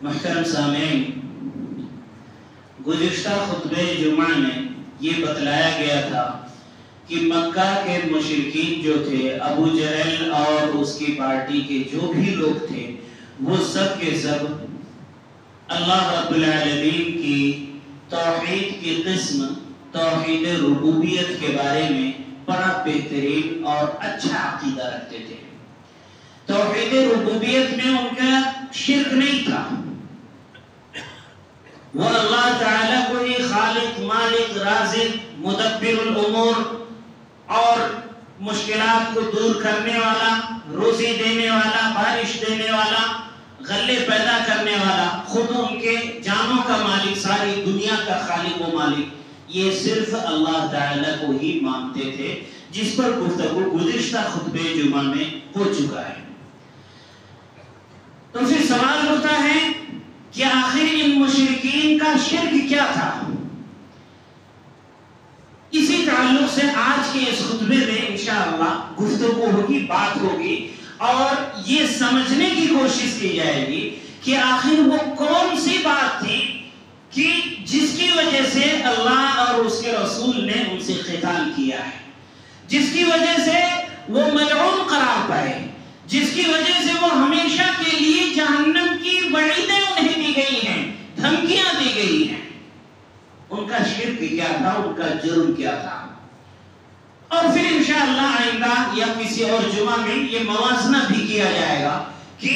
محترم سامعین، گزشتہ خطبہ جمعہ میں یہ بتلایا گیا تھا کہ مکہ کے مشرکین جو تھے، ابو جہل اور اس کی پارٹی کے جو بھی لوگ تھے، وہ سب کے سب اللہ رب العالمین کی توحید کی قسم توحید ربوبیت کے بارے میں بڑا بہترین اور اچھا عقیدہ رکھتے تھے۔ توحید ربوبیت میں ان کا شرک نہیں تھا، وہ اللہ تعالیٰ کو ہی خالق، مالک، رازق، مدبر الامور اور مشکلات کو دور کرنے والا، روزی دینے والا، بارش دینے والا، غلے پیدا کرنے والا، خود ان کے جانوں کا مالک، ساری دنیا کا خالق و مالک، یہ صرف اللہ تعالیٰ کو ہی مانتے تھے، جس پر گفتگو گزشتہ خطبہ جمعہ میں ہو چکا ہے۔ تو پھر سوال ہوتا ہے کہ آخر ان مشرکین کا شرک کیا تھا؟ اسی تعلق سے آج کے اس خطبے میں انشاءاللہ گفتگو ہوگی، بات ہوگی، اور یہ سمجھنے کی کوشش کی جائے گی کہ آخر وہ کون سی بات تھی کہ جس کی وجہ سے اللہ اور اس کے رسول نے ان سے قتال کیا ہے، جس کی وجہ سے وہ ملعون قرار پائے، جس کی وجہ سے وہ ہمیشہ کے لیے جہنم کی وعیدیں انہیں دی گئی ہیں، دھمکیاں دی گئی ہیں۔ ان کا شرک کیا تھا، ان کا جرم کیا تھا؟ اور پھر انشاءاللہ آئندہ یا کسی اور جمعہ میں یہ موازنہ بھی کیا جائے گا کہ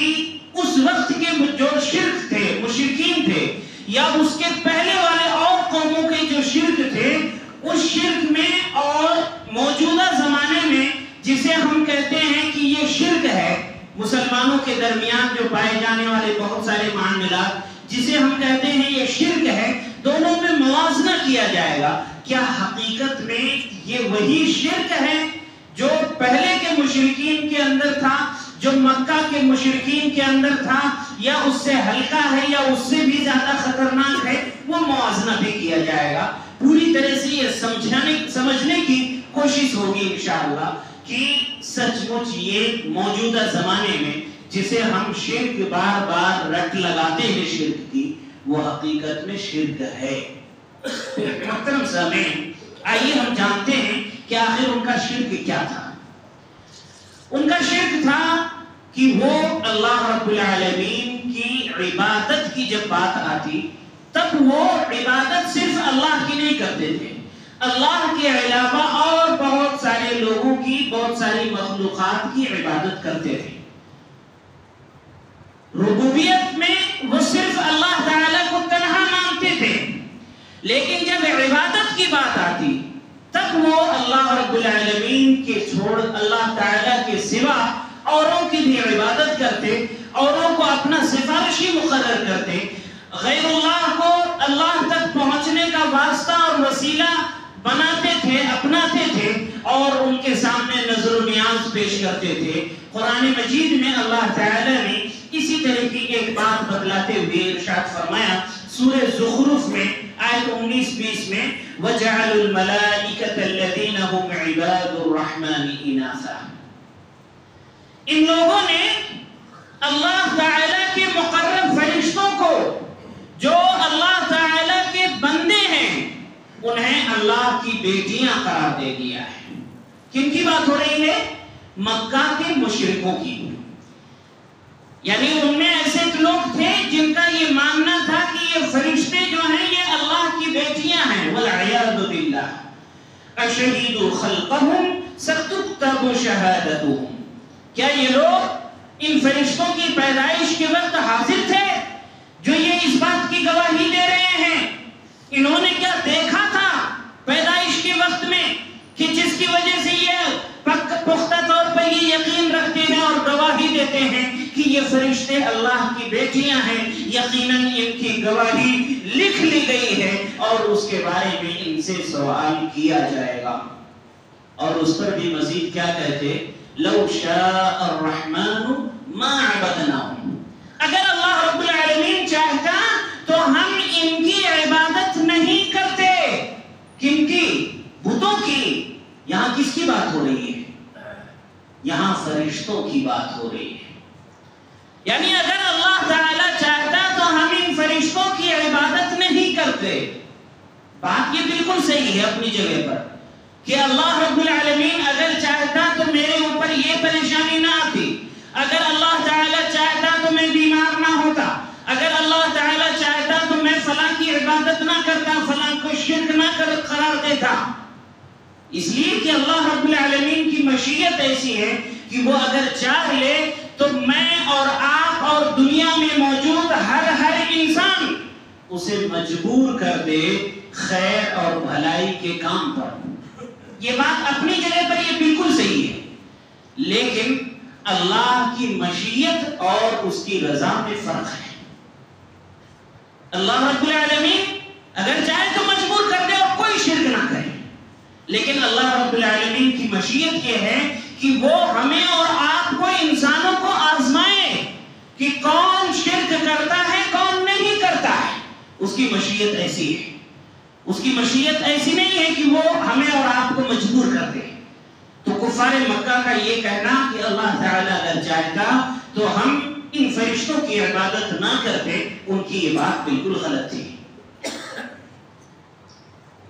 اس وقت کے جو شرک تھے، مشرکین تھے، یا اس کے پہلے والے اور قوموں کے جو شرک تھے، اس شرک میں اور موجودہ زمانے میں جسے ہم کہتے ہیں کہ یہ شرک ہے، مسلمانوں کے درمیان جو پائے جانے والے بہت سارے معاملات جسے ہم کہتے ہیں یہ شرک ہے، دونوں میں موازنہ کیا جائے گا۔ کیا حقیقت میں یہ وہی شرک ہے جو پہلے کے مشرکین کے اندر تھا، جو مکہ کے مشرکین کے اندر تھا، یا اس سے ہلکا ہے یا اس سے بھی زیادہ خطرناک ہے؟ وہ موازنہ بھی کیا جائے گا۔ پوری طرح سے یہ سمجھنے کی کوشش ہوگی انشاءاللہ کہ سچ مچ یہ موجودہ زمانے میں جسے ہم شرک بار بار رٹ لگاتے ہیں شرک کی، وہ حقیقت میں شرک ہے۔ محترم سامعین، آئیے ہم جانتے ہیں کہ آخر ان کا شرک کیا تھا۔ ان کا شرک تھا کہ وہ اللہ رب العالمین کی عبادت کی جب بات آتی تب وہ عبادت صرف اللہ کی نہیں کرتے تھے، اللہ کے علاوہ اور بہت سارے لوگوں کی، بہت ساری مخلوقات کی عبادت کرتے تھے۔ ربوبیت میں وہ صرف اللہ تعالیٰ کو تنہا مانتے تھے، لیکن جب عبادت کی بات آتی تب وہ اللہ رب العالمین کے چھوڑ اللہ تعالیٰ کے سوا اوروں کی بھی عبادت کرتے، اوروں کو اپنا سفارشی مقرر کرتے، غیر اللہ کو اللہ تک پہنچنے کا واسطہ اور وسیلہ بناتے تھے، اپناتے تھے، اور ان کے سامنے نظر و نیاز پیش کرتے تھے۔ قرآن مجید میں اللہ تعالیٰ نے اسی طرح کی ایک بات بتلاتے ہوئے ارشاد فرمایا سورہ زخرف میں آیت 19-20 میں وَجَعَلُوا الْمَلَائِكَةَ الَّذِينَ هُمْ عِبَادُ الرَّحْمَنِ إِنَاثًا، ان لوگوں نے اللہ تعالیٰ کے مقرب فرشتوں کو جو اللہ تعالیٰ کے بندے ہیں انہیں اللہ کی بیٹیاں قرار دے دیا ہے۔ کن کی بات ہو رہی ہے؟ مکہ کے مشرکوں کی۔ یعنی ان میں ایسے لوگ تھے جن کا یہ ماننا تھا کہ یہ فرشتے جو ہیں یہ اللہ کی بیٹیاں ہیں، وَالْعِيَاذُ بِاللَّهِ أَشَهِدُوا خَلْقَهُمْ سَتُكْتَبُ شَهَادَتُهُمْ، کیا یہ لوگ ان فرشتوں کی پیدائش کے وقت حاضر تھے جو یہ اس بات کی گواہی دے رہے ہیں؟ انہوں نے کیا دیکھا تھا پیدائش کے وقت میں کہ جس کی وجہ سے یہ پختہ طور پر یہ یقین رکھتے ہیں اور گواہی دیتے ہیں کہ یہ فرشتے اللہ کی بیٹیاں ہیں؟ یقیناً ان کی گواہی لکھ لی گئی ہے اور اس کے بارے میں ان سے سوال کیا جائے گا۔ اور اس پر بھی مزید کیا کہتے؟ لو شاء الرحمن ما عبدناہم، اگر اللہ رب العالمین چاہتا تو ہم ان کی عبادت نہیں کرتے۔ کن کی؟ بتوں کی۔ یہاں کس کی بات ہو رہی ہے؟ یہاں فرشتوں کی بات ہو رہی ہے۔ یعنی اگر اللہ تعالیٰ چاہتا تو ہم بات یہ بالکل صحیح ہے اپنی جگہ پر کہ اللہ رب العالمین اگر چاہتا تو میرے اوپر یہ پریشانی نہ آتی، اگر اللہ تعالیٰ چاہتا تو میں بیمار نہ ہوتا، اگر اللہ تعالیٰ چاہتا تو میں فلاں کی عبادت نہ کرتا، فلاں کو شرک نہ قرار دیتا۔ اس لیے کہ اللہ رب العالمین کی مشیت ایسی ہے کہ وہ اگر چاہ لے تو میں اور آپ اور دنیا میں موجود ہر انسان اسے مجبور کر دے خیر اور بھلائی کے کام پر۔ یہ بات اپنی جگہ پر یہ بالکل صحیح ہے، لیکن اللہ کی مشیت اور اس کی رضا میں فرق ہے۔ اللہ رب العالمین اگر چاہے تو مجبور کر دے اور کوئی شرک نہ کرے، لیکن اللہ رب العالمین کی مشیت یہ ہے کہ وہ ہمیں اور آپ کو انسانوں کو آزمائے کہ کون شرک کرتا ہے کون نہیں کرتا ہے۔ اس کی مشیت ایسی ہے، اس کی مشیت ایسی نہیں ہے کہ وہ ہمیں اور آپ کو مجبور کر دے۔ تو کفار مکہ کا یہ کہنا کہ اللہ تعالیٰ اگر چاہتا تو ہم ان فرشتوں کی عبادت نہ کرتے، ان کی یہ بات بالکل غلط تھی۔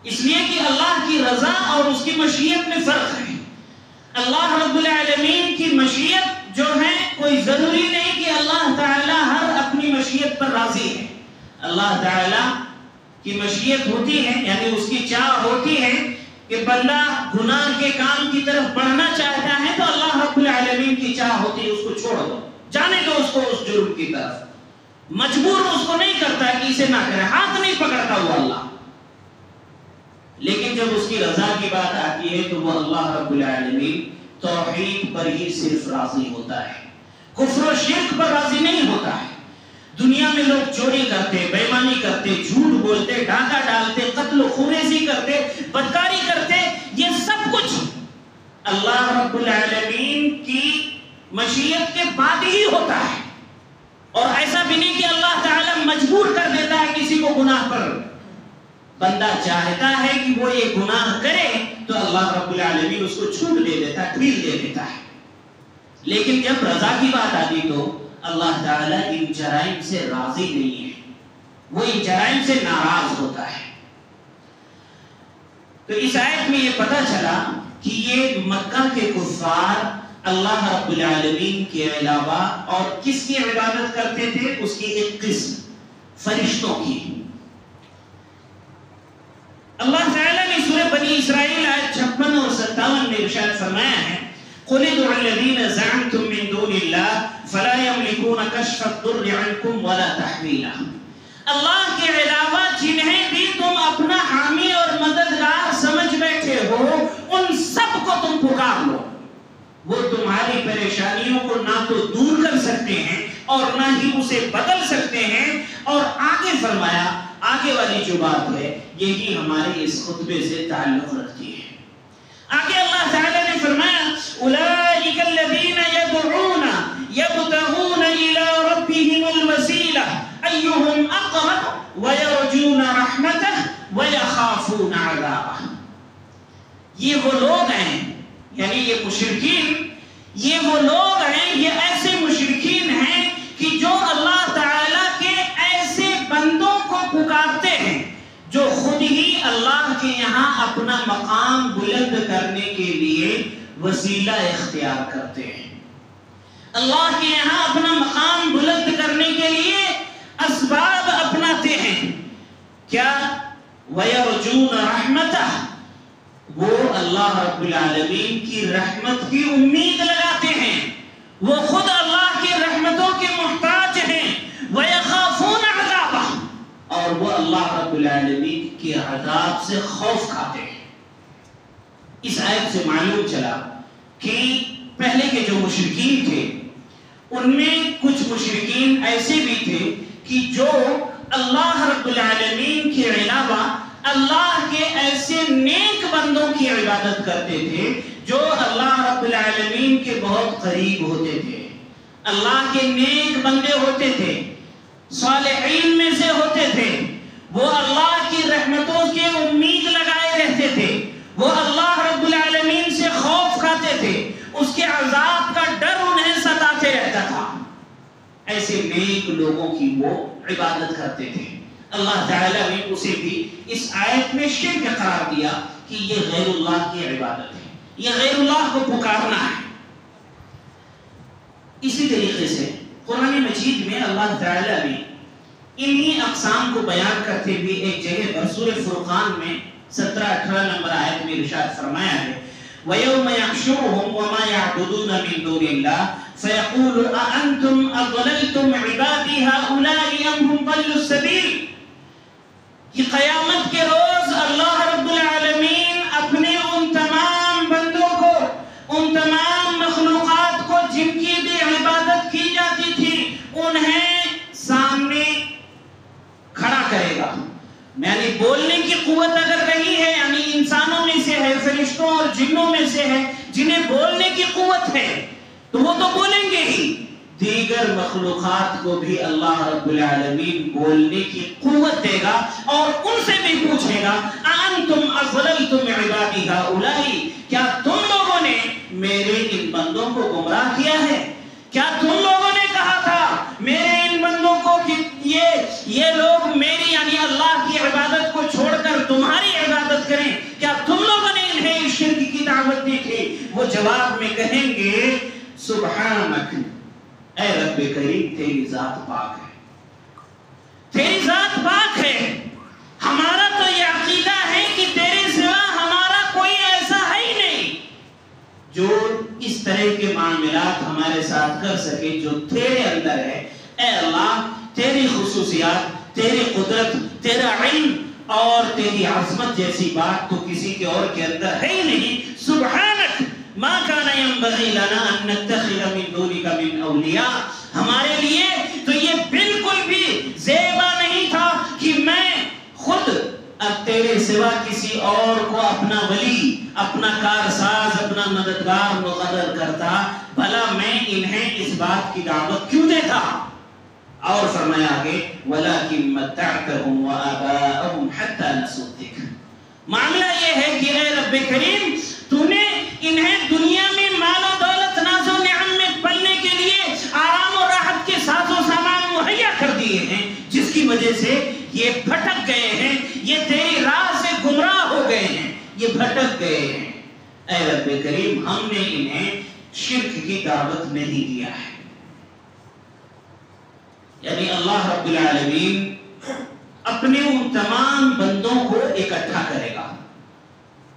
اس لیے کہ اللہ کی رضا اور اس کی مشیت میں فرق ہے۔ اللہ رب العالمین کی مشیت جو ہے کوئی ضروری نہیں کہ اللہ تعالیٰ ہر اپنی مشیت پر راضی ہے۔ اللہ تعالیٰ کی مشیت ہوتی ہے، یعنی اس کی چاہ ہوتی ہے کہ بندہ گناہ کے کام کی طرف بڑھنا چاہتا ہے تو اللہ رب العالمین کی چاہ ہوتی ہے اس کو چھوڑ دو، جانے دو اس کو اس جرم کی طرف۔ مجبور اس کو نہیں کرتا کہ اسے نہ کرے، ہاتھ نہیں پکڑتا وہ اللہ۔ لیکن جب اس کی رضا کی بات آتی ہے تو وہ اللہ رب العالمین توحید پر ہی صرف راضی ہوتا ہے، کفر و شرک پر راضی نہیں ہوتا ہے۔ دنیا میں لوگ چوری کرتے، بے ایمانی کرتے، جھوٹ بولتے، ڈاکہ ڈالتے، قتل و خونریزی کرتے، بدکاری کرتے، یہ سب کچھ اللہ رب العالمین کی مشیت کے بعد ہی ہوتا ہے۔ اور ایسا بھی نہیں کہ اللہ تعالیٰ مجبور کر دیتا ہے کسی کو گناہ پر۔ بندہ چاہتا ہے کہ وہ یہ گناہ کرے تو اللہ رب العالمین اس کو چھوٹ دے دیتا ہے، ڈھیل دے دیتا ہے۔ لیکن جب رضا کی بات آتی تو اللہ تعالیٰ ان جرائم سے راضی نہیں ہے، وہ ان جرائم سے ناراض ہوتا ہے۔ تو اس آیت میں یہ پتہ چلا کہ یہ مکہ کے کفار اللہ رب العالمین کے علاوہ اور کس کی عبادت کرتے تھے؟ اس کی ایک قسم فرشتوں کی۔ اللہ تعالیٰ نے سورہ بنی اسرائیل آیت 56 اور 57 میں ارشاد فرمایا ہے قُلِ ادْعُوا الَّذِينَ زَعَمْتُم مِّن دُونِ اللَّهِ فَلَا يَمْلِكُونَ كَشْفَ الضُّرِّ عَنكُمْ وَلَا تَحْوِيلًا۔ اللہ کے علاوہ جنہیں بھی تم اپنا حامی اور مددگار سمجھ بیٹھے ہو ان سب کو تم پکار لو، وہ تمہاری پریشانیوں کو نہ تو دور کر سکتے ہیں اور نہ ہی اسے بدل سکتے ہیں۔ اور آگے فرمایا، آگے والی جو بات ہے یہی ہمارے اس خطبے سے تعلق رکھتی ہے۔ آگے اللہ تعالیٰ نے فرمایا اولئک الذین یدعون یبتغون الی ربہم الوسیلہ ایہم اقرب ویرجون رحمتہ ویخافون عذابہ۔ یہ وہ لوگ ہیں، یعنی یہ مشرکین، یہ وہ لوگ ہیں، یہ ایسے مشرکین ہیں کہ جو اللہ تعالیٰ کے ایسے بندوں کو پکارتے ہیں جو خود ہی اللہ کے یہاں اپنا مقام بلند کرنے کے لیے وسیلہ اختیار کرتے ہیں۔ اللہ کے یہاں اپنا مقام بلند کرنے کے لیے اسباب اپناتے ہیں۔ کیا؟ وَيَرْجُونَ رَحْمَتَهُ، وہ اللہ رب العالمین کی رحمت کی امید لگاتے ہیں، وہ خود اللہ کی رحمتوں کے محتاج ہیں۔ وَيَخَافُونَ عَذَابَهُ، اور وہ اللہ رب العالمین کے عذاب سے خوف کھاتے ہیں۔ اس آیت سے معلوم چلا کہ پہلے کے جو مشرکین تھے ان میں کچھ مشرکین ایسے بھی تھے کہ جو اللہ رب العالمین کے علاوہ اللہ کے ایسے نیک بندوں کی عبادت کرتے تھے جو اللہ رب العالمین کے بہت قریب ہوتے تھے، اللہ کے نیک بندے ہوتے تھے، صالحین میں سے ہوتے تھے، وہ اللہ کی رحمتوں کے امید لگائے رہتے تھے، وہ اللہ رب العالمین سے خوف کھاتے تھے، اس کے عذاب کا ڈر انہیں ستاتے رہتا تھا۔ ایسے نیک لوگوں کی وہ عبادت کرتے تھے، اللہ تعالیٰ نے اسے بھی اس آیت میں شرک قرار دیا کہ یہ غیر اللہ کی عبادت ہے، یہ غیر اللہ کو پکارنا ہے۔ اسی طریقے سے قرآن مجید میں اللہ تعالیٰ نے انہی اقسام کو بیان کرتے ہوئے ایک جگہ پر سورہ فرقان میں 17-18 نمبر آیت میں ارشاد فرمایا ہے وَيَوْمَ يَحْشُرُهُمْ وَمَا يَعْبُدُونَ مِن دُونِ اللَّهِ فَيَقُولُ أَأَنْتُمْ أَضْلَلْتُمْ عِبَادِي هَؤُلَاءِ أَمْ هُمْ ضَلُّوا السَّبِيلَ۔ کہ قیامت کے روز اللہ رب العالمین اپنے ان تمام بندوں کو، ان تمام مخلوقات کو جن کی بھی عبادت کی جاتی تھی، انہیں سامنے کھڑا کرے گا۔ یعنی بولنے کی قوت اگر رہی ہے، یعنی انسانوں میں سے ہے، فرشتوں اور جنوں میں سے ہے جنہیں بولنے کی قوت ہے، تو وہ تو بولیں گے ہی، دیگر مخلوقات کو بھی اللہ رب العالمین بولنے کی قوت دے گا اور ان سے بھی پوچھے گا أَأَنْتُمْ أَضْلَلْتُمْ عِبَادِي هَؤُلَاءِ، کیا تم لوگوں نے میرے ان بندوں کو گمراہ کیا ہے؟ کیا تم لوگوں نے کہا تھا میرے ان بندوں کو کہ یہ لوگ میری یعنی اللہ کی عبادت کو چھوڑ کر تمہاری عبادت کریں؟ کیا تم لوگوں نے انہیں شرک کی دعوت دی تھی؟ وہ جواب میں کہیں گے سبحانک، اے رب کریم تیری ذات پاک ہے، تیری ذات پاک ہے، ہمارا تو یہ عقیدہ ہے کہ تیرے سوا ہمارا کوئی ایسا ہے ہی نہیں جو اس طرح کے معاملات ہمارے ساتھ کر سکے جو تیرے اندر ہے۔ اے اللہ، تیری خصوصیات، تیری قدرت، تیرا علم اور تیری عظمت جیسی بات تو کسی کے اور کے اندر ہے ہی نہیں۔ سبحانک ما کان ينبغی لنا ان نتخذ من دونک من اولیاء، ہمارے لیے تو یہ بالکل بھی زیبا نہیں تھا کہ میں خود اب تیرے سوا کسی اور کو اپنا ولی، اپنا کارساز، اپنا مددگار مقرر کرتا، بھلا میں انہیں اس بات کی دعوت کیوں دیتا؟ اور فرمایا آگے وَلَكِن مَتَّعْتَهُمْ وَآبَاءَهُمْ حَتَّى نَسُوا الذِّكْرَ۔ معاملہ یہ ہے کہ اے رب کریم، تو نے انہیں دنیا میں مال و دولت، ناز و نعم میں پلنے کے لیے آرام و راحت کے ساز و سامان مہیا کر دیے ہیں، جس کی وجہ سے یہ بھٹک گئے ہیں، یہ تیری راہ سے گمراہ ہو گئے ہیں، یہ بھٹک گئے ہیں۔ اے رب کریم، ہم نے انہیں شرک کی دعوت نہیں دیا ہے۔ یعنی اللہ رب العالمین اپنے ان تمام بندوں کو اکٹھا کرے گا،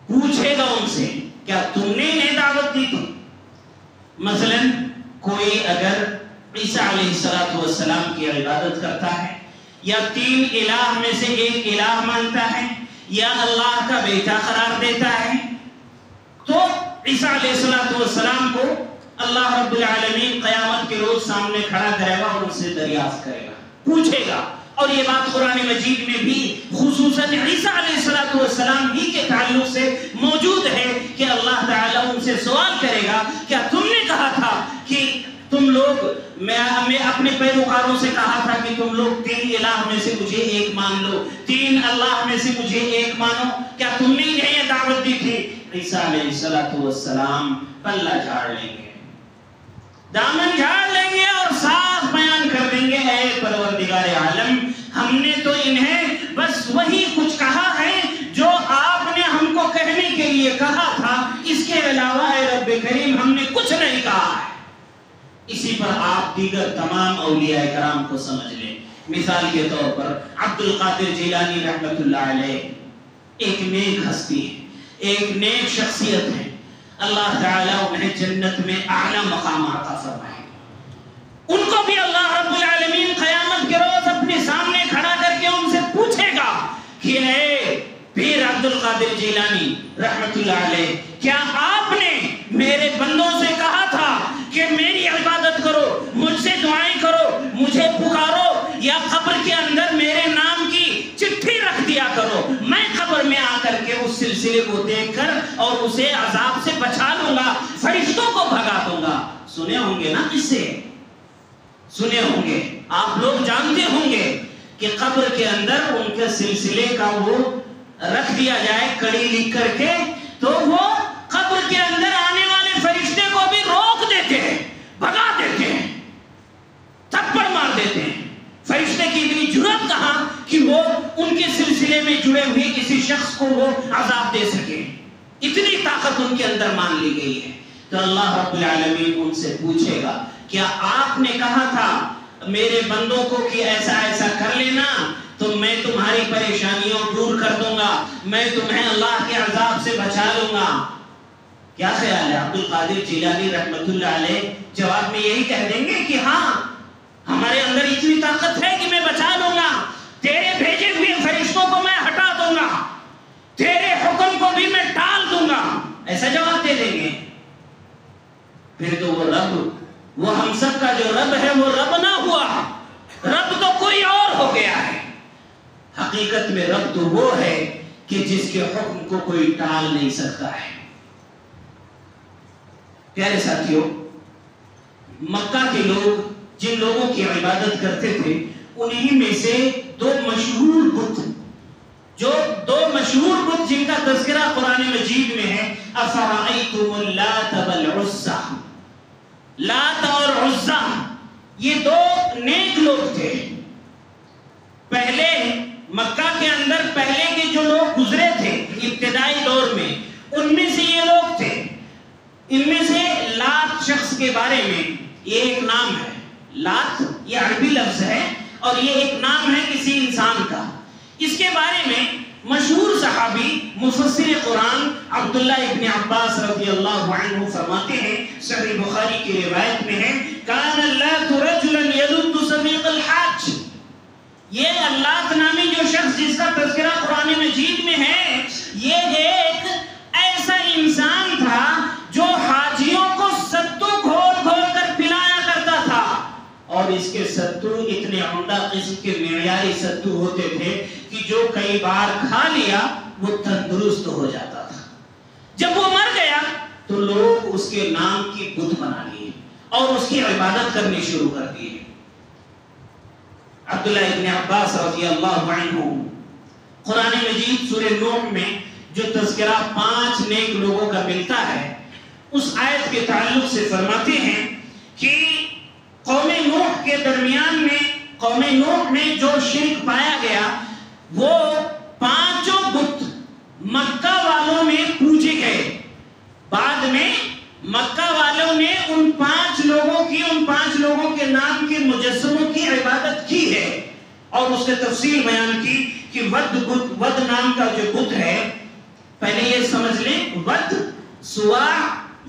پوچھے گا ان سے کیا تم نے انہیں دعوت دی تھی؟ مثلا کوئی اگر عیسیٰ علیہ السلام کی عبادت کرتا ہے، یا تین الہ میں سے ایک الہ مانتا ہے، یا اللہ کا بیٹا قرار دیتا ہے، تو عیسیٰ علیہ السلام کو اللہ رب العالمین قیامت کے روز سامنے کھڑا کرے گا اور ان سے دریافت کرے گا، پوچھے گا۔ اور یہ بات قرآن مجید میں بھی خصوصاً عیسیٰ علیہ السلام ہی کے تعلق سے موجود ہے کہ اللہ تعالیٰ ان سے سوال کرے گا کیا تم نے کہا تھا کہ تم لوگ، میں اپنے پیروکاروں سے کہا تھا کہ تم لوگ تین الہ میں سے مجھے ایک مان لو، تین اللہ میں سے مجھے ایک مانو، کیا تم نے انہیں یہ دعوت دی تھی؟ عیسیٰ علیہ السلام پلہ جھاڑ لیں گے، دامن جھاڑ لیں گے اور صاف بیان کر دیں گے اے پروردگار عالم، ہم نے تو انہیں بس وہی کچھ کہا ہے جو آپ نے ہم کو کہنے کے لیے کہا تھا، اس کے علاوہ اے رب کریم ہم نے کچھ نہیں کہا ہے۔ اسی پر آپ دیگر تمام اولیاء کرام کو سمجھ لیں۔ مثال کے طور پر عبد القادر جیلانی رحمت اللہ علیہ ایک نیک ہستی ہے، ایک نیک شخصیت ہے، اللہ تعالیٰ انہیں جنت میں اعلیٰ مقام عطا فرمائے۔ ان کو بھی اللہ رب العالمین قیامت کے روز اپنے سامنے کھڑا کر کے ان سے پوچھے گا کہ اے پیر عبد القادر جیلانی رحمت اللہ علیہ، کیا آپ نے میرے بندوں سے کہا تھا کہ میری عبادت کرو، مجھ سے دعائیں کرو، مجھے پکارو، یا قبر کے اندر میرے نام کی چٹھی رکھ دیا کرو، میں قبر میں آ کر کے اس سلسلے کو دیکھ کر اور اسے عذاب سے بچا لوں گا، فرشتوں کو بھگا دوں گا۔ سنے ہوں گے نا قصے، سنے ہوں گے، آپ لوگ جانتے ہوں گے کہ قبر کے اندر ان کے سلسلے کا وہ رکھ دیا جائے کڑی لکھ کر کے، تو وہ قبر کے اندر آنے والے فرشتے کو بھی روک دیتے ہیں، بھگا دیتے ہیں، تھپڑ مار دیتے ہیں۔ فرشتے کی اتنی جرأت کہاں کہ وہ ان کے سلسلے میں جڑے ہوئے کسی شخص کو وہ عذاب دے سکے؟ اتنی طاقت ان کے اندر مان لی گئی ہے۔ تو اللہ رب العالمین ان سے پوچھے گا کیا آپ نے کہا تھا میرے بندوں کو کہ ایسا ایسا کر لینا تو میں تمہاری پریشانیوں دور کر دوں گا، میں تمہیں اللہ کے عذاب سے بچا لوں گا؟ کیا خیال ہے؟ عبد القادر جیلانی رحمت اللہ علیہ جواب میں یہی کہہ دیں گے کہ ہاں ہمارے اندر اتنی طاقت ہے کہ میں بچا لوں گا، تیرے بھیجے ہوئے فرشتوں کو میں ہٹا دوں گا، تیرے حکم کو بھی میں ٹال دوں گا، ایسا جواب دے دیں گے۔ پھر تو وہ رب، وہ ہم سب کا جو رب ہے وہ رب نہ ہوا، رب تو کوئی اور ہو گیا ہے۔ حقیقت میں رب تو وہ ہے کہ جس کے حکم کو کوئی ٹال نہیں سکتا ہے۔ پیارے ساتھیوں، مکہ کے لوگ جن لوگوں کی عبادت کرتے تھے انہی میں سے دو مشہور بت، جو دو مشہور بت جن کا تذکرہ قرآن مجید میں ہے، افرأیتم اللات والعزی، لات اور عزا، یہ دو نیک لوگ تھے۔ پہلے مکہ کے اندر پہلے کے جو لوگ گزرے تھے ابتدائی دور میں، ان میں سے یہ لوگ تھے۔ ان میں سے لات شخص کے بارے میں یہ ایک نام ہے، لات یہ عربی لفظ ہے اور یہ ایک نام ہے کسی انسان کا۔ اس کے بارے میں مشہور صحابی مفسر قرآن عبداللہ ابن عباس رضی اللہ عنہ فرماتے ہیں، صحیح بخاری کی روایت میں ہے، کان اللات رجلا یلد سمیق الحاج، یہ اللات نامی جو شخص جس کا تذکرہ قرآن مجید میں ہے، یہ ایک ایسا انسان تھا جو حاجیوں کو ستو گھول گھول کر پلایا کرتا تھا، اور اس کے ستو اتنے عمدہ قسم کے معیاری ستو ہوتے تھے کہ جو کئی بار کھا لیا وہ تندرست ہو جاتا تھا۔ جب وہ مر گیا تو لوگ اس کے نام کی بت بنا لیے اور اس کی عبادت کرنی شروع کر دیے۔ عبداللہ ابن عباس رضی اللہ عنہ قرآن مجید سورہ نوح میں جو تذکرہ 5 نیک لوگوں کا ملتا ہے، اس آیت کے تعلق سے فرماتے ہیں کہ قوم نوح کے درمیان میں، قوم نوح میں جو شرک پایا گیا وہ 5 بت مکہ والوں میں پوجے گئے۔ بعد میں مکہ والوں نے ان 5 لوگوں کے نام کے مجسموں کی عبادت کی ہے، اور اس نے تفصیل بیان کی کہ ود نام کا جو بت ہے، پہلے یہ سمجھ لیں، ود، سواع،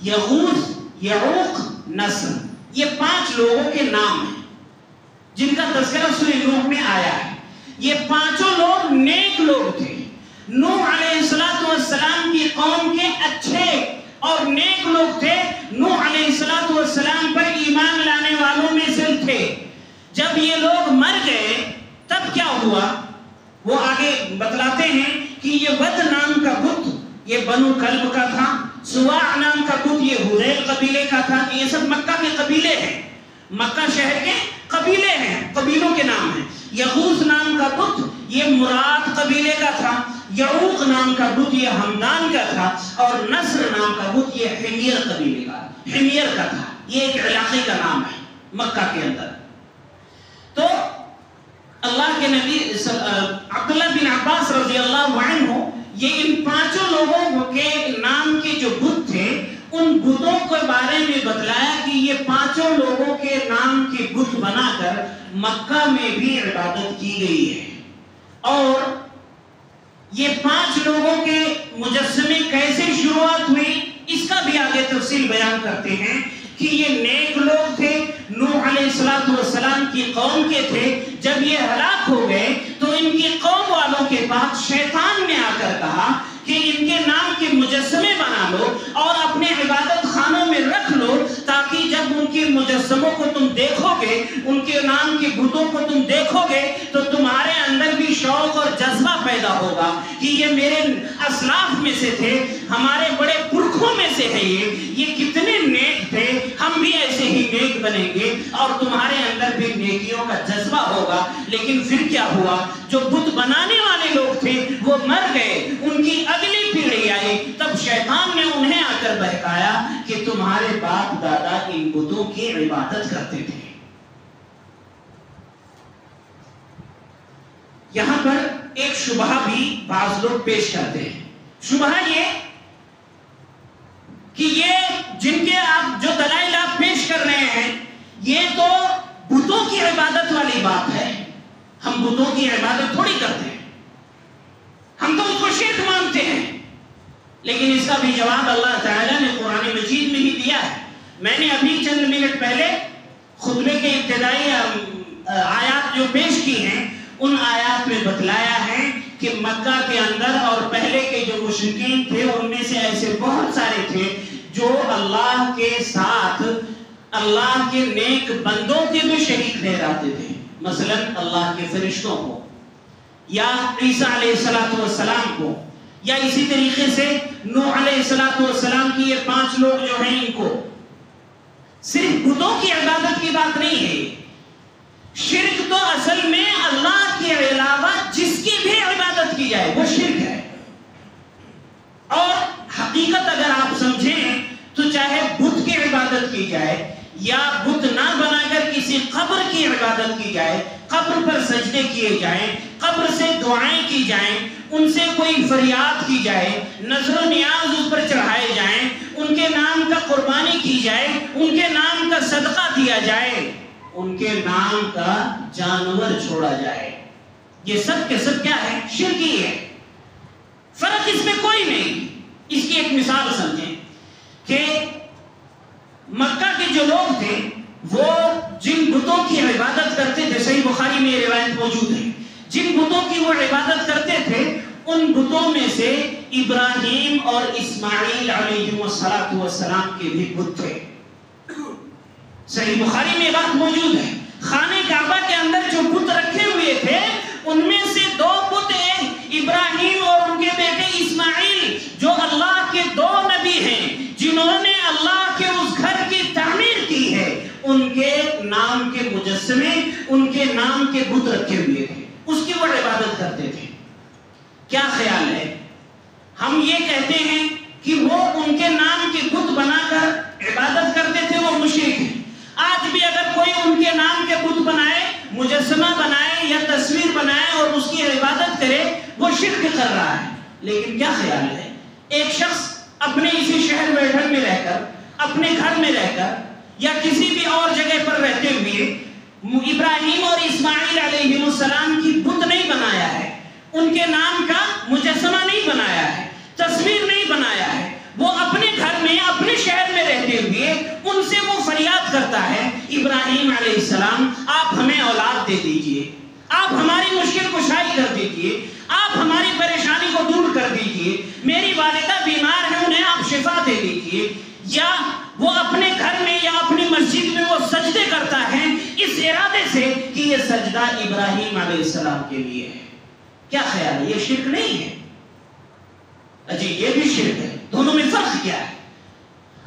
یغوث، یعوق، نصر، یہ 5 لوگوں کے نام ہیں جن کا تذکرہ سورہ نوح میں آیا ہے۔ یہ 5 لوگ نیک لوگ تھے، نوح علیہ السلام کی قوم کے اچھے اور نیک لوگ تھے، نوح علیہ السلام پر ایمان لانے والوں میں سے تھے۔ جب یہ لوگ مر گئے تب کیا ہوا، وہ آگے بتلاتے ہیں کہ یہ ود نام کا بت یہ بنو کلب کا تھا، سواع نام کا بت یہ حذیل قبیلے کا تھا، یہ سب مکہ کے قبیلے ہیں، مکہ شہر کے قبیلے ہیں، قبیلوں کے نام ہیں۔ یغوث نام کا بت یہ مراد قبیلے کا تھا، یعوق نام کا بت یہ ہمدان کا تھا، اور نصر نام کا بت یہ حمیر قبیلے کا، حمیر کا تھا۔ یہ ایک علاقے کا نام ہے مکہ کے اندر۔ تو اللہ کے نبی عبداللہ بن عباس رضی اللہ عنہ یہ ان 5 لوگوں کے نام کے جو بت تھے ان بتوں کے بارے میں بتلایا کہ یہ 5 لوگوں کے نام کے بت بنا کر مکہ میں بھی عبادت کی گئی ہے، اور یہ 5 لوگوں کے مجسمے کیسے شروعات ہوئی اس کا بھی آگے تفصیل بیان کرتے ہیں کہ یہ نیک لوگ تھے، نوح علیہ السلام کی قوم کے تھے۔ جب یہ ہلاک ہو گئے تو ان کی قوم والوں کے پاس شیطان نے آ کر کہا کہ ان کے نام کے مجسمے بنا لو اور اپنے عبادت خانوں میں رکھ لو، تاکہ جب ان کے مجسموں کو تم دیکھو گے، ان کے نام کے بتوں کو تم دیکھو گے تو تمہارے اندر بھی شوق اور جذبہ پیدا ہوگا کہ یہ میرے اسلاف میں سے تھے، ہمارے بڑے پرکھوں میں سے ہے، یہ کتنے نیک تھے، ہم بھی ایسے ہی نیک بنیں گے اور تمہارے اندر بھی نیکیوں کا جذبہ ہوگا۔ لیکن پھر کیا ہوا، جو بت بنانے والے لوگ تھے وہ مر گئے، ان کی اگلی پیڑھی آئی، تب شیطان نے انہیں آ کر بہکایا کہ تمہارے باپ دادا ان بتوں کی عبادت کرتے تھے۔ یہاں پر ایک شبہ بھی بعض لوگ پیش کرتے ہیں. شبہ یہ کہ یہ جن کے آپ جو دلائل آپ پیش کر رہے ہیں یہ تو بتوں کی عبادت والی بات ہے. ہم بتوں کی عبادت تھوڑی کرتے ہیں, ہم تو اس کو شرک مانتے ہیں. لیکن اس کا بھی جواب اللہ تعالیٰ نے قرآن مجید میں ہی دیا ہے. میں نے ابھی چند منٹ پہلے خطبے کے ابتدائی آیات جو پیش کی ہیں ان آیات میں بتلایا ہے کہ مکہ کے اندر اور پہلے کے جو مشرکین تھے ان میں سے ایسے بہت سارے تھے جو اللہ کے ساتھ اللہ کے نیک بندوں کے بھی شریک ٹھہراتے تھے. مثلا اللہ کے فرشتوں کو یا عیسیٰ علیہ السلام کو, یا اسی طریقے سے نوح علیہ السلام کی یہ 5 لوگ جو ہیں ان کو. صرف بتوں کی عبادت کی بات نہیں ہے. شرک تو اصل میں اللہ کے علاوہ جس کی بھی عبادت کی جائے وہ شرک ہے. اور حقیقت اگر آپ سمجھیں تو چاہے بت کی عبادت کی جائے یا بت نہ بنا کر کسی قبر کی عبادت کی جائے, قبر پر سجدے کیے جائیں, قبر سے دعائیں کی جائیں, ان سے کوئی فریاد کی جائے, نظر و نیاز اس پر چڑھائے جائیں, ان کے نام کا قربانی کی جائے, ان کے نام کا صدقہ دیا جائے, ان کے نام کا جانور چھوڑا جائے, یہ سب کے سب کیا ہے؟ شرکی ہے. فرق اس میں کوئی نہیں. اس کی ایک مثال سمجھیں کہ مکہ کے جو لوگ تھے وہ جن بتوں کی عبادت کرتے تھے, صحیح بخاری میں یہ روایت موجود ہے, جن بتوں کی وہ عبادت کرتے تھے ان بتوں میں سے ابراہیم اور اسماعیل علیہ السلام کے بھی بت تھے. صحیح بخاری میں یہ بات موجود ہے. خانہ کعبہ کے اندر جو بت رکھے ہوئے تھے ان میں سے 2 بت ابراہیم اور ان کے بیٹے اسماعیل جو اللہ کے 2 نبی ہیں جنہوں نے اللہ کے اس گھر کی تعمیر کی ہے, ان کے نام کے مجسمے, ان کے نام کے بت رکھے ہوئے تھے, اس کی وہ عبادت کرتے تھے. کیا خیال ہے؟ ہم یہ کہتے ہیں کہ وہ ان کے نام کے بت بنا کر عبادت کرتے تھے, وہ مشرک ہیں. آج بھی اگر کوئی ان کے نام کے بت بنائے, مجسمہ بنائے یا تصویر بنائے اور اس کی عبادت کرے وہ شرک کر رہا ہے. لیکن کیا خیال ہے, ایک شخص اپنے اسی شہر میٹھن میں رہ کر, اپنے گھر میں رہ کر یا کسی بھی اور جگہ پر رہتے ہوئے ابراہیم اور اسماعیل علیہ السلام کی بت نہیں بنایا ہے, ان کے نام کا مجسمہ نہیں بنایا ہے, تصویر نہیں بنایا ہے, وہ اپنے گھر میں اپنے شہر میں رہتے ہوئے ان سے وہ فریاد کرتا ہے, ابراہیم علیہ السلام آپ ہمیں اولاد دے دیجئے, آپ ہماری مشکل کشائی کر دیجئے, آپ ہماری پریشانی کو دور کر دیجئے, میری والدہ بیمار ہے انہیں آپ شفا دے دیجئے. یا وہ اپنے گھر میں یا اپنی مسجد میں وہ سجدے کرتا ہے اس ارادے سے کہ یہ سجدہ ابراہیم علیہ السلام کے لیے ہے. کیا خیال ہے, یہ شرک نہیں ہے؟ اجی یہ بھی شرک ہے. دونوں میں فرق کیا ہے؟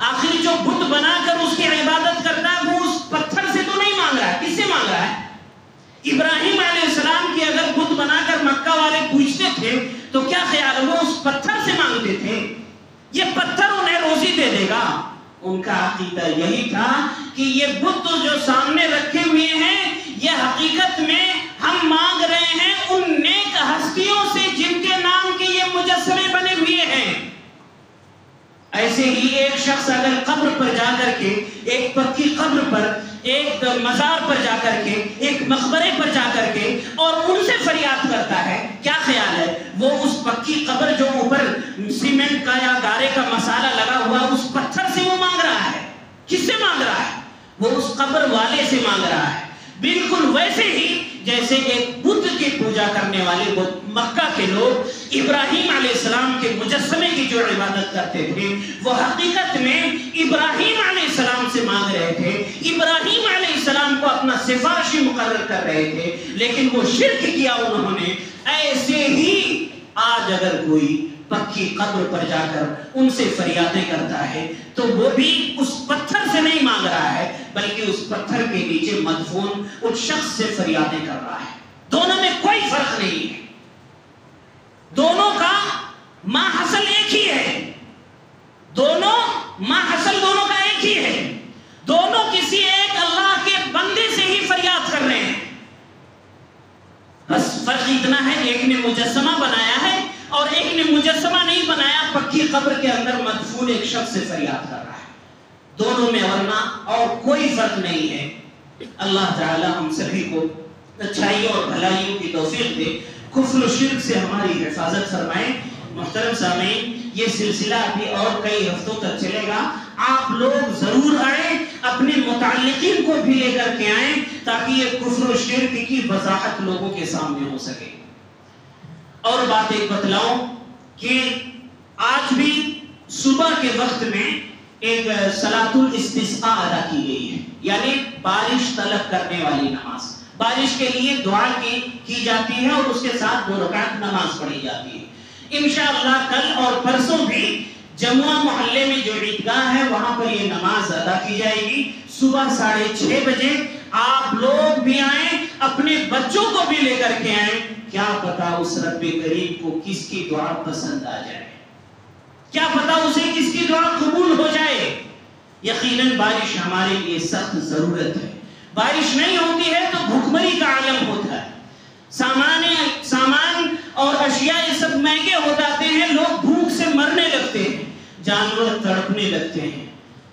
آخر جو بت بنا کر اس کی عبادت کرتا ہے وہ اس پتھر سے تو نہیں مانگ رہا ہے, کس سے مانگ رہا ہے؟ ابراہیم علیہ السلام کی اگر بت بنا کر مکہ والے پوچھتے تھے تو کیا خیال ہے, وہ اس پتھر سے مانگتے تھے, یہ پتھر انہیں روزی دے دے گا. ان کا عقیدہ یہی تھا کہ یہ بت جو سامنے رکھے ہوئے ہیں یہ حقیقت میں ہم مانگ رہے ہیں ان نیک ہستیوں سے جن کے نام کے یہ مجسمے بنے ہوئے ہیں. ایسے ہی ایک شخص اگر قبر پر جا کر کے, ایک پکی قبر پر, ایک مزار پر جا کر کے, ایک مقبرے پر جا کر کے اور ان سے فریاد کرتا ہے, کیا خیال ہے وہ اس پکی قبر جو اوپر سیمنٹ کا یا گارے کا مسالہ لگا ہوا اس پتھر سے وہ مانگ رہا ہے؟ کس سے مانگ رہا ہے؟ وہ اس قبر والے سے مانگ رہا ہے. بالکل ویسے ہی جیسے ایک بت کی پوجا کرنے والے مکہ کے لوگ ابراہیم علیہ السلام کے مجسمے کی جو عبادت کرتے تھے وہ حقیقت میں ابراہیم علیہ السلام سے مانگ رہے تھے, ابراہیم علیہ السلام کو اپنا سفارشی مقرر کر رہے تھے, لیکن وہ شرک کیا انہوں نے. ایسے ہی آج اگر کوئی پکی قبر پر جا کر ان سے فریادیں کرتا ہے تو وہ بھی اس پتھر سے نہیں مانگ رہا ہے بلکہ اس پتھر کے نیچے مدفون اس شخص سے فریادیں کر رہا ہے. دونوں میں کوئی فرق نہیں ہے, دونوں کا ماحصل ایک ہی ہے, دونوں ماحصل دونوں کا ایک ہی ہے, دونوں کسی ایک اللہ کے بندے سے ہی فریاد کر رہے ہیں. بس فرق اتنا ہے ایک نے مجسمہ بنایا ہے اور ایک نے مجسمہ نہیں بنایا، پکی قبر کے اندر مدفون ایک شخص سے فریاد کر رہا ہے، دونوں میں ورنہ اور کوئی فرق نہیں ہے۔ اللہ تعالی ہم سبھی کو اچھائیوں اور بھلائیوں کی توفیق دے، کفر و شرک سے ہماری حفاظت فرمائے۔ محترم سامعین، یہ سلسلہ ابھی اور کئی ہفتوں تک چلے گا، آپ لوگ ضرور آئیں، اپنے متعلقین کو بھی لے کر کے آئیں تاکہ یہ کفر و شرک کی وضاحت لوگوں کے سامنے ہو سکے۔ اور بات ایک بتلاؤں کہ آج بھی صبح کے وقت میں ایک صلاۃ الاستسقاء ادا کی گئی ہے، یعنی بارش طلب کرنے والی نماز، بارش کے لیے دعا کی جاتی ہے اور اس کے ساتھ 2 رکعت نماز پڑھی جاتی ہے۔ انشاءاللہ کل اور پرسوں بھی جمعہ محلے میں جو عیدگاہ ہے وہاں پر یہ نماز ادا کی جائے گی صبح 6:30 بجے۔ آپ لوگ بھی آئیں، اپنے بچوں کو بھی لے کر کے آئیں، کیا پتا اس رب کریم کو کس کی دعا پسند آ جائے، کیا پتا اسے کس کی دعا قبول ہو جائے۔ یقیناً بارش ہمارے لیے سخت ضرورت ہے، بارش نہیں ہوتی ہے تو بھوکمری کا عالم ہوتا ہے، سامان اور اشیاء یہ سب مہنگے ہو جاتے ہیں، لوگ بھوک سے مرنے لگتے ہیں، جانور تڑپنے لگتے ہیں۔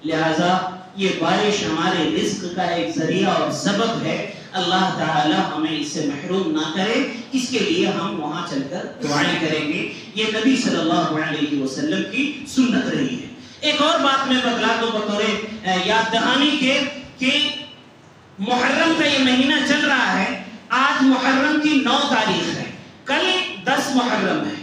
لہذا یہ بارش ہمارے رزق کا ایک ذریعہ اور سبب ہے، اللہ تعالی ہمیں اس سے محروم نہ کرے، اس کے لیے ہم وہاں چل کر دعائیں کریں گے۔ یہ نبی صلی اللہ علیہ وسلم کی سنت رہی ہے۔ ایک اور بات میں بتلا دوں بطور یاد دہانی کے کہ محرم کا یہ مہینہ چل رہا ہے، آج محرم کی 9 تاریخ ہے، کل 10 محرم ہے۔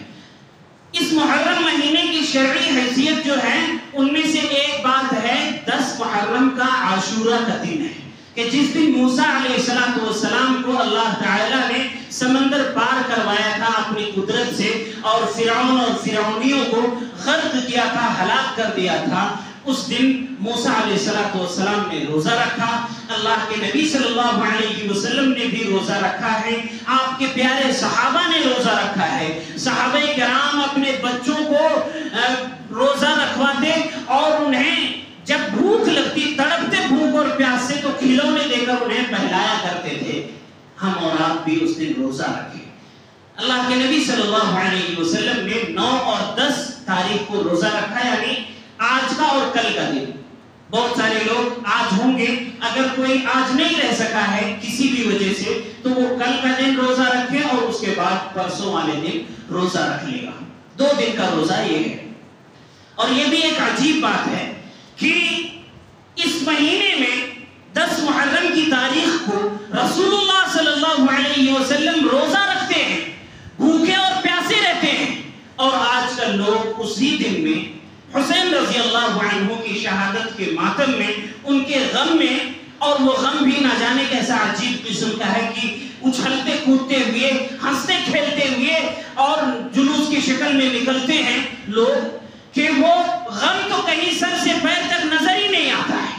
اس محرم مہینے کی شرعی حیثیت جو ہے ان میں سے ایک بات ہے 10 محرم کا عاشورہ کا دن ہے کہ جس دن موسیٰ علیہ السلام کو اللہ تعالیٰ نے سمندر پار کروایا تھا اپنی قدرت سے اور فرعون اور فرعونیوں کو غرق کیا تھا، ہلاک کر دیا تھا۔ اس دن موسیٰ علیہ السلام نے روزہ رکھا، اللہ کے نبی صلی اللہ علیہ وسلم نے بھی روزہ رکھا ہے، آپ کے پیارے صحابہ نے روزہ رکھا ہے۔ صحابہ کرام اپنے بچوں کو روزہ رکھواتے اور انہیں جب بھوک لگتی، تڑپتے بھوک اور پیاس سے، تو کھلونے دے کر انہیں پہلایا کرتے تھے۔ ہم اور آپ بھی اس دن روزہ رکھیں۔ اللہ کے نبی صلی اللہ علیہ وسلم نے 9 اور 10 تاریخ کو روزہ رکھا، یعنی آج کا اور کل کا دن۔ بہت سارے لوگ آج ہوں گے، اگر کوئی آج نہیں رہ سکا ہے کسی بھی وجہ سے تو وہ کل کا دن روزہ رکھے اور اس کے بعد پرسوں والے دن روزہ رکھ لے گا۔ 2 دن کا روزہ یہ ہے۔ اور یہ بھی ایک عجیب بات ہے کہ اس مہینے میں 10 محرم کی تاریخ کو رسول اللہ صلی اللہ علیہ وسلم روزہ رکھتے ہیں، بھوکے اور پیاسے رہتے ہیں، اور آج کل لوگ اسی دن میں حسین رضی اللہ عنہ کی شہادت کے ماتم میں، ان کے غم میں، اور وہ غم بھی نہ جانے کیسا عجیب قسم کا ہے کہ اچھلتے کودتے ہوئے، ہنستے کھیلتے ہوئے اور جلوس کی شکل میں نکلتے ہیں لوگ کہ وہ غم تو کہیں سر سے پیر تک نظر ہی نہیں آتا ہے۔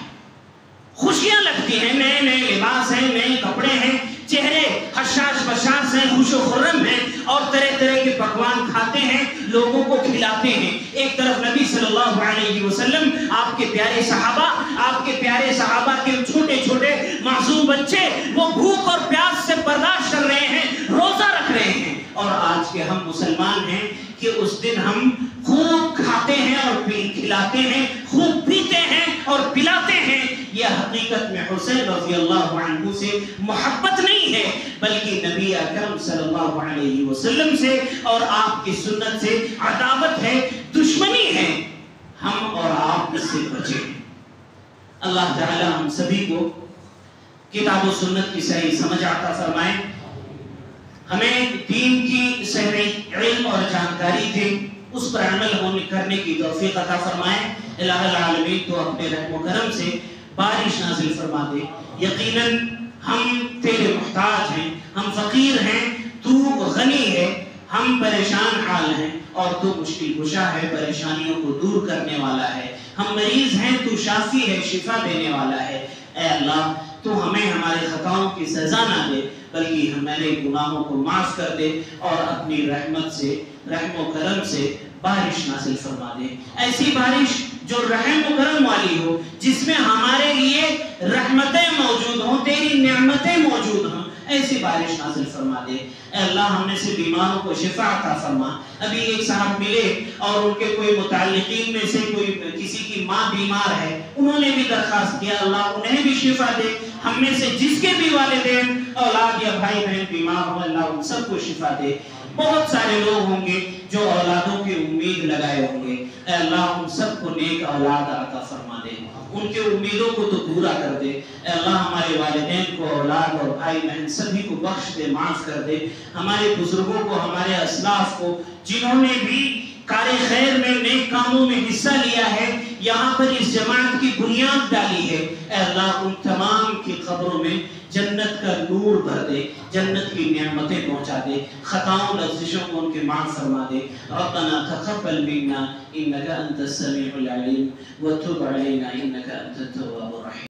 خوشیاں لگتی ہیں، نئے نئے لباس ہیں، نئے کپڑے ہیں، چہرے حشاش بشاش ہیں، خوش و خرم ہیں، اور طرح طرح کے پکوان کھاتے ہیں، لوگوں کو کھلاتے ہیں۔ ایک طرف نبی صلی اللہ علیہ وسلم، آپ کے پیارے صحابہ کے چھوٹے چھوٹے معصوم بچے وہ بھوک اور پیاس سے برداشت کر رہے ہیں، روزہ رکھ رہے ہیں، اور آج کے ہم مسلمان ہیں کہ اس دن ہم خوب کھاتے ہیں اور کھلاتے ہیں، خوب پیتے ہیں اور پلاتے ہیں۔ یہ حقیقت میں حسین رضی اللہ عنہ سے محبت نہیں ہے، بلکہ نبی اکرم صلی اللہ علیہ وسلم سے اور آپ کی سنت سے عداوت ہے، دشمنی ہے۔ ہم اور آپ اس سے بچیں۔ اللہ تعالی ہم سبھی کو کتاب و سنت کی صحیح سمجھ عطا فرمائے، ہمیں دین کی صحیح علم اور جانکاری دے، اس پر عمل کرنے کی توفیق عطا فرمائے۔ الہ العالمین تو اپنے رحم و کرم سے بارش نازل فرما دے۔ یقیناً ہم تیرے محتاج ہیں، ہم فقیر ہیں، تو غنی ہے، ہم پریشان حال ہیں اور تو مشکل کشا ہے، پریشانیوں کو دور کرنے والا ہے۔ ہم مریض ہیں، تو شافی ہے، شفا دینے والا ہے۔ اے اللہ تو ہمیں ہمارے خطاؤں کی سزا نہ دے، بلکہ ہمارے گناہوں کو معاف کر دے اور اپنی رحمت سے، رحم و کرم سے بارش نازل فرما دے۔ ایسی بارش جو رحم و کرم والی ہو، جس میں ہمارے لیے رحمتیں موجود ہوں، تیری نعمتیں موجود ہوں، ایسی بارش نازل فرما دے۔ اے اللہ ہم میں سے بیماروں کو شفا عطا فرما۔ ابھی ایک صاحب ملے اور ان کے کوئی متعلقین میں سے کوئی کسی کی ماں بیمار ہے، انہوں نے بھی درخواست کیا اللہ انہیں بھی شفا دے۔ ہم میں سے جس کے بھی والدین اولاد یا بھائی بہن بیمار ہوں اللہ ان سب کو شفا دے۔ بہت سارے لوگ ہوں گے جو اولادوں کی امید لگائے ہوں گے، اے اللہ ان سب کو نیک اولاد عطا فرما دے، ان کے امیدوں کو تو پورا کر دے۔ اے اللہ ہمارے والدین کو، اولاد اور بھائی بہن سبھی کو بخش دے، معاف کر دے۔ ہمارے بزرگوں کو، ہمارے اسلاف کو جنہوں نے بھی کار خیر میں نیک کاموں میں حصہ لیا ہے، یہاں پر اس جماعت کی بنیاد ڈالی ہے، اے اللہ ان تمام کی قبروں میں جنت کا نور بھر دے، جنت کی نعمتیں پہنچا دے، خطاؤں لغزشوں کو ان کے معاف فرما دے۔ ربنا تقبل منا انك انت السميع العليم وتب علينا انك انت التواب الرحيم۔